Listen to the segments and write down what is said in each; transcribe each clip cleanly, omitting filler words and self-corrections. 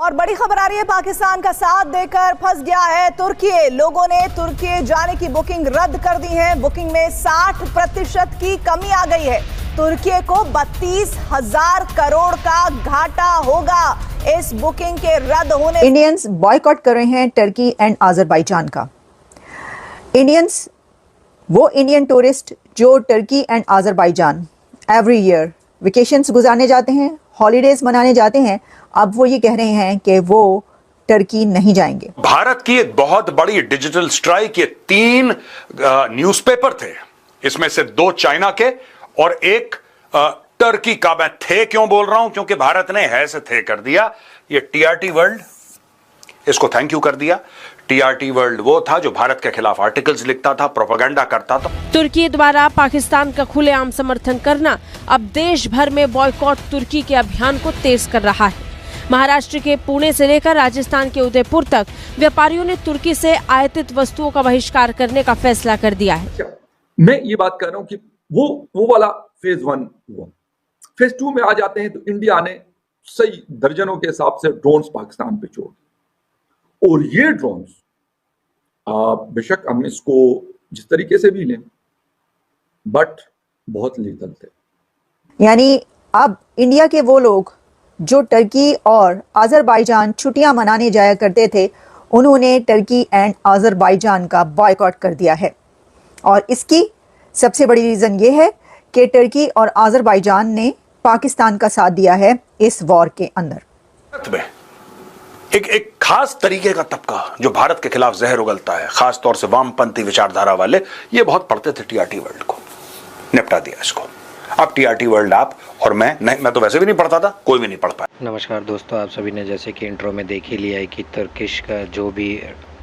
और बड़ी खबर आ रही है, पाकिस्तान का साथ देकर फंस गया है तुर्की। लोगों ने तुर्की जाने की बुकिंग रद्द कर दी है। बुकिंग में 60% की कमी आ गई है। तुर्की को 32,000 करोड़ का घाटा होगा इस बुकिंग के रद्द होने। इंडियंस बॉयकॉट कर रहे हैं टर्की एंड अजरबैजान का। इंडियंस, वो इंडियन टूरिस्ट जो Turkey and Azerbaijan every year vacations गुजारने जाते हैं, हॉलीडेज मनाने जाते हैं, अब वो ये कह रहे हैं कि वो टर्की नहीं जाएंगे। भारत की एक बहुत बड़ी डिजिटल स्ट्राइक, ये 3 न्यूज़पेपर थे, इसमें से 2 चाइना के और 1 टर्की का। मैं थे क्यों बोल रहा हूं, क्योंकि भारत ने है से थे कर दिया। ये टीआरटी वर्ल्ड, इसको थैंक यू कर दिया। टीआरटी वर्ल्ड वो था जो भारत के खिलाफ आर्टिकल्स लिखता था, प्रोपेगेंडा करता था। तुर्की द्वारा पाकिस्तान का खुलेआम समर्थन करना अब देश भर में बॉयकॉट तुर्की के अभियान को तेज कर रहा है। महाराष्ट्र के पुणे से लेकर राजस्थान के उदयपुर तक व्यापारियों ने तुर्की से आयातित वस्तुओं का बहिष्कार करने का फैसला कर दिया है। मैं ये बात कर रहा हूँ कि वो वाला फेज 1 हुआ। फेज 2 में आ जाते हैं तो इंडिया ने सही दर्जनों के हिसाब से ड्रोन्स पाकिस्तान पे छोड़ दिए। और ये ड्रोन्स बेशक हम इसको जिस तरीके से भी लें, बट बहुत लीगल थे। यानी अब इंडिया के वो लोग जो टर्की और अजरबैजान छुट्टियां मनाने जाया करते थे, उन्होंने टर्की एंड अजरबैजान का बॉयकॉट कर दिया है। और इसकी सबसे बड़ी रीज़न ये है कि टर्की और अजरबैजान ने पाकिस्तान का साथ दिया है इस वॉर के अंदर। एक खास तरीके का तबका जो भारत के खिलाफ जहर उगलता है, खास तौर से वामपंथी विचारधारा वाले, ये बहुत पढ़ते थे टीआरटी वर्ल्ड को, निपटा दिया इसको। अब टीआरटी वर्ल्ड आप और मैं तो वैसे भी नहीं पढ़ता था, कोई भी नहीं पढ़ पाया। नमस्कार दोस्तों, आप सभी ने जैसे कि इंट्रो में देख ही लिया है कि तुर्किश का जो भी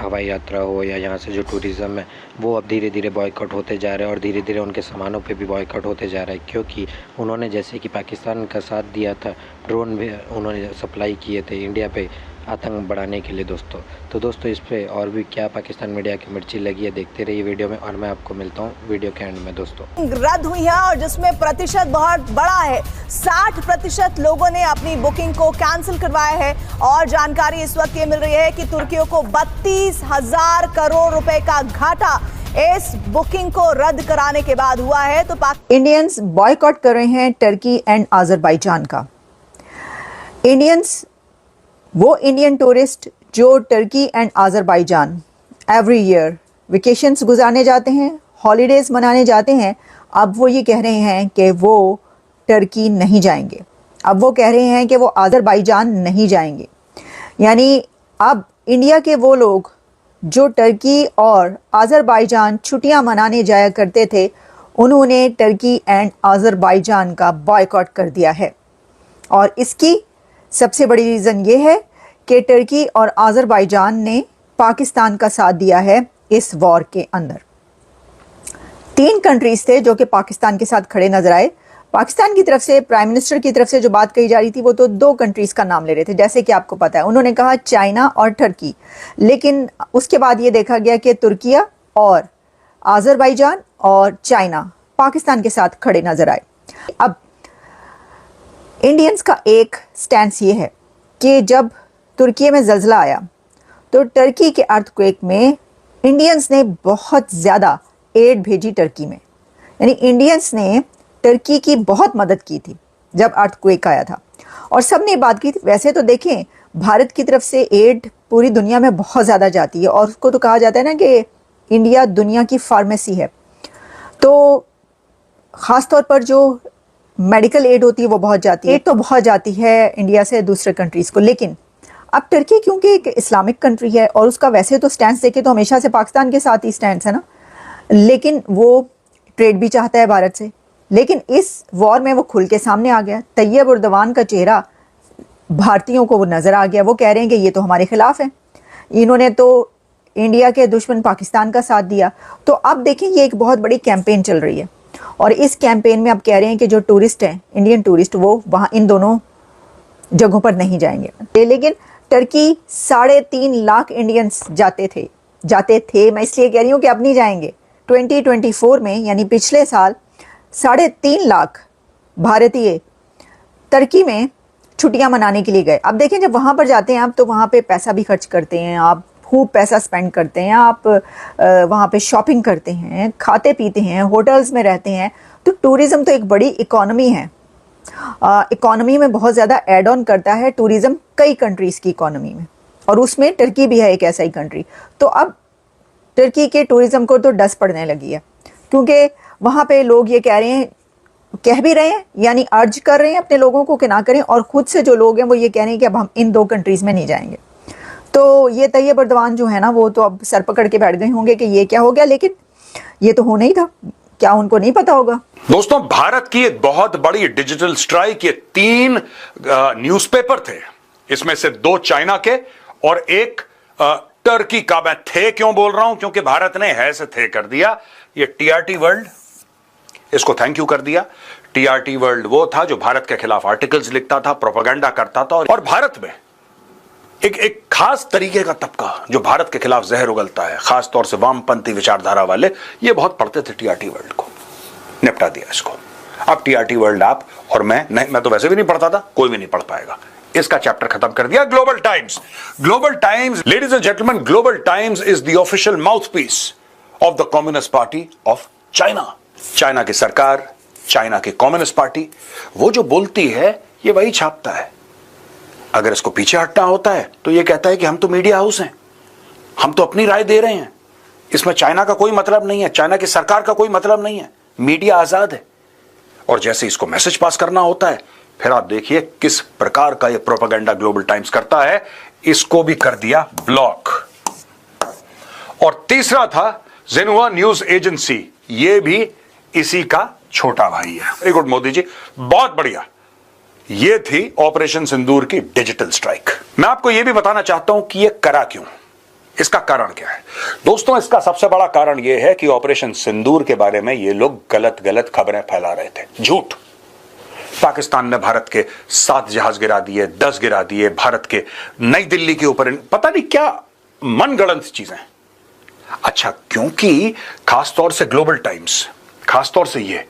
हवाई यात्रा हो या यहाँ से जो टूरिज़्म है वो अब धीरे धीरे बॉयकॉट होते जा रहे हैं और धीरे धीरे उनके सामानों पे भी बॉयकॉट होते जा रहा है, क्योंकि उन्होंने जैसे कि पाकिस्तान का साथ दिया था, ड्रोन भी उन्होंने सप्लाई किए थे इंडिया पे आतंक बढ़ाने के लिए तो दोस्तों इस पे और भी क्या पाकिस्तान मीडिया की मिर्ची लगी है, देखते रहिए वीडियो में और मैं आपको मिलता हूँ वीडियो के एंड में। दोस्तों रद्द हुई है और जिसमें प्रतिशत बहुत बड़ा है, 60% लोगों ने अपनी बुकिंग को कैंसिल करवाया है। और जानकारी इस वक्त ये मिल रही है कि तुर्कियों को 32,000 करोड़ रुपए का घाटा इस बुकिंग को रद्द कराने के बाद हुआ है। तो इंडियंस बॉयकॉट कर रहे हैं टर्की एंड अजरबैजान का। इंडियंस, वो इंडियन टूरिस्ट जो Turkey and Azerbaijan every year vacations गुजारने जाते हैं, हॉलीडेज मनाने जाते हैं, अब वो ये कह रहे हैं कि वो टर्की नहीं जाएंगे। अब वो कह रहे हैं कि वो अजरबैजान नहीं जाएंगे। यानी अब इंडिया के वो लोग जो टर्की और अजरबैजान छुट्टियां मनाने जाया करते थे, उन्होंने टर्की एंड अजरबैजान का बॉयकॉट कर दिया है। और इसकी सबसे बड़ी रीज़न ये है कि टर्की और अजरबैजान ने पाकिस्तान का साथ दिया है इस वॉर के अंदर। 3 कंट्रीज थे जो कि पाकिस्तान के साथ खड़े नजर आए। पाकिस्तान की तरफ से, प्राइम मिनिस्टर की तरफ से जो बात कही जा रही थी, वो तो 2 कंट्रीज का नाम ले रहे थे, जैसे कि आपको पता है। उन्होंने कहा चाइना और टर्की, लेकिन उसके बाद ये देखा गया कि तुर्किया और अजरबैजान और चाइना पाकिस्तान के साथ खड़े नजर आए। अब इंडियंस का एक स्टैंस ये है कि जब तुर्की में ज़ल्ज़ला आया तो टर्की के अर्थक्वेक में इंडियंस ने बहुत ज़्यादा एड भेजी टर्की में। यानी इंडियंस ने टर्की की बहुत मदद की थी जब अर्थक्वेक आया था, और सब ने बात की थी। वैसे तो देखें, भारत की तरफ से एड पूरी दुनिया में बहुत ज़्यादा जाती है, और उसको तो कहा जाता है ना कि इंडिया दुनिया की फार्मेसी है। तो ख़ास तौर पर जो मेडिकल एड होती है वो बहुत जाती है। एड तो बहुत जाती है इंडिया से दूसरे कंट्रीज़ को। लेकिन अब टर्की क्योंकि एक इस्लामिक कंट्री है और उसका वैसे तो स्टैंड देखे तो हमेशा से पाकिस्तान के साथ ही स्टैंड है ना, लेकिन वो ट्रेड भी चाहता है भारत से। लेकिन इस वॉर में वो खुल के सामने आ गया। तैयब उर्दवान का चेहरा भारतीयों को वो नज़र आ गया। वो कह रहे हैं कि ये तो हमारे खिलाफ है, इन्होंने तो इंडिया के दुश्मन पाकिस्तान का साथ दिया। तो अब देखें, ये एक बहुत बड़ी कैंपेन चल रही है, और इस कैंपेन में अब कह रहे हैं कि जो टूरिस्ट हैं, इंडियन टूरिस्ट, वो वहाँ इन दोनों जगहों पर नहीं जाएंगे। लेकिन टर्की 3.5 लाख इंडियंस जाते थे। मैं इसलिए कह रही हूँ कि अब नहीं जाएंगे। 2024 में, यानी पिछले साल, 3.5 लाख भारतीय टर्की में छुट्टियां मनाने के लिए गए। अब देखें जब वहाँ पर जाते हैं आप तो वहाँ पे पैसा भी खर्च करते हैं, आप खूब पैसा स्पेंड करते हैं, आप वहाँ पे शॉपिंग करते हैं, खाते पीते हैं, होटल्स में रहते हैं। तो टूरिज़्म तो एक बड़ी इकोनॉमी है, इकोनॉमी में बहुत ज़्यादा एड ऑन करता है टूरिज़्म कई कंट्रीज़ की इकोनॉमी में, और उसमें टर्की भी है एक ऐसा ही कंट्री। तो अब टर्की के टूरिज़्म को तो डस पड़ने लगी है, क्योंकि वहाँ पे लोग ये कह रहे हैं, कह भी रहे हैं यानी अर्ज कर रहे हैं अपने लोगों को कि ना करें, और ख़ुद से जो लोग हैं वो ये कह रहे हैं कि अब हम इन 2 कंट्रीज़ में नहीं जाएंगे। तो ये तैयब अर्दवान जो है ना वो तो अब सर पकड़ के बैठ गए होंगे कि ये क्या हो गया, लेकिन ये तो होना ही था, क्या उनको नहीं पता होगा। दोस्तों, भारत की एक बहुत बड़ी डिजिटल स्ट्राइक, ये 3 न्यूज़पेपर थे, इसमें से 2 चाइना के और एक टर्की का। मैं थे क्यों बोल रहा हूं, क्योंकि भारत ने है से थे कर दिया। ये टीआरटी वर्ल्ड, इसको थैंक यू कर दिया। टीआरटी वर्ल्ड वो था जो भारत के खिलाफ आर्टिकल्स लिखता था, प्रोपेगेंडा करता था, और भारत में एक खास तरीके का तबका जो भारत के खिलाफ जहर उगलता है, खास तौर से वामपंथी विचारधारा वाले, ये बहुत पढ़ते थे टीआरटी वर्ल्ड को। निपटा दिया इसको। अब टीआरटी वर्ल्ड आप और मैं तो वैसे भी नहीं पढ़ता था, कोई भी नहीं पढ़ पाएगा। इसका चैप्टर खत्म कर दिया। Global times, ladies and gentleman, global times is the official mouthpiece of the communist party of China. China की सरकार, चाइना की कम्युनिस्ट पार्टी, वो जो बोलती है ये वही छापता है। अगर इसको पीछे हटना होता है तो ये कहता है कि हम तो मीडिया हाउस हैं, हम तो अपनी राय दे रहे हैं, इसमें चाइना का कोई मतलब नहीं है, चाइना की सरकार का कोई मतलब नहीं है, मीडिया आजाद है। और जैसे इसको मैसेज पास करना होता है, फिर आप देखिए किस प्रकार का ये प्रोपेगेंडा ग्लोबल टाइम्स करता है। इसको भी कर दिया ब्लॉक। और तीसरा था जिन्हुआ न्यूज एजेंसी, ये भी इसी का छोटा भाई है। वेरी गुड मोदी जी, बहुत बढ़िया। ये थी ऑपरेशन सिंदूर की डिजिटल स्ट्राइक। मैं आपको यह भी बताना चाहता हूं कि यह करा क्यों, इसका कारण क्या है। दोस्तों, इसका सबसे बड़ा कारण यह है कि ऑपरेशन सिंदूर के बारे में ये लोग गलत गलत खबरें फैला रहे थे, झूठ। पाकिस्तान ने भारत के 7 जहाज गिरा दिए, 10 गिरा दिए, भारत के नई दिल्ली के ऊपर पता नहीं क्या मनगढ़ंत चीजें। अच्छा, क्योंकि खासतौर से ग्लोबल टाइम्स, खासतौर से ये,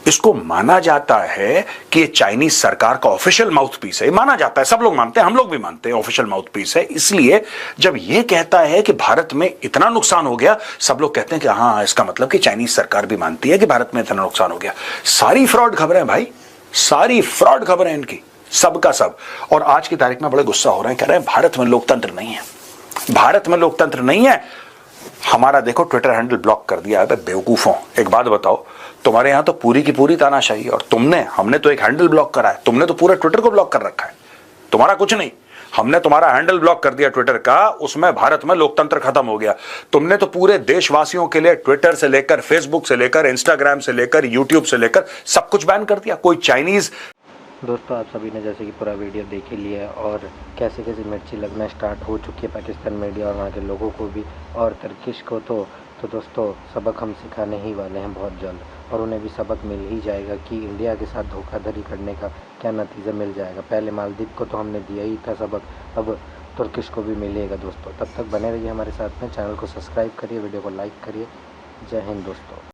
इसको माना जाता है कि ये चाइनीज सरकार का ऑफिशियल माउथपीस है, माना जाता है, सब लोग मानते हैं, हम लोग भी मानते हैं ऑफिशियल माउथपीस है। इसलिए जब ये कहता है कि भारत में इतना नुकसान हो गया, सब लोग कहते हैं कि हाँ, इसका मतलब कि चाइनीज सरकार भी मानती है कि भारत में इतना नुकसान हो गया। सारी फ्रॉड खबरें भाई, सारी फ्रॉड खबरें इनकी, सबका सब। और आज की तारीख में बड़े गुस्सा हो रहे हैं, कह रहे हैं भारत में लोकतंत्र नहीं है, भारत में लोकतंत्र नहीं है। हमारा देखो ट्विटर हैंडल ब्लॉक कर दिया है। बेवकूफों, एक बात बताओ, तुम्हारे यहां तो पूरी की पूरी तानाशाही, और हमने तो एक हैंडल ब्लॉक करा है, तुमने तो पूरे ट्विटर को ब्लॉक कर रखा है, तुम्हारा कुछ नहीं। हमने तुम्हारा हैंडल ब्लॉक कर दिया ट्विटर का, उसमें भारत में लोकतंत्र खत्म हो गया। तुमने तो पूरे देशवासियों के लिए ट्विटर से लेकर, फेसबुक से लेकर, इंस्टाग्राम से लेकर, यूट्यूब से लेकर सब कुछ बैन कर दिया। कोई चाइनीज। दोस्तों, आप सभी ने जैसे कि पूरा वीडियो देख ही लिया है और कैसे कैसे मिर्ची लगना स्टार्ट हो चुकी है पाकिस्तान मीडिया और वहाँ के लोगों को भी, और तर्किश को तो दोस्तों सबक हम सिखाने ही वाले हैं बहुत जल्द, और उन्हें भी सबक मिल ही जाएगा कि इंडिया के साथ धोखाधड़ी करने का क्या नतीजा मिल जाएगा। पहले मालदीव को तो हमने दिया ही था सबक, अब तुर्किश को भी मिलेगा दोस्तों। तब तक बने रहिए हमारे साथ में, चैनल को सब्सक्राइब करिए, वीडियो को लाइक करिए। जय हिंद दोस्तों।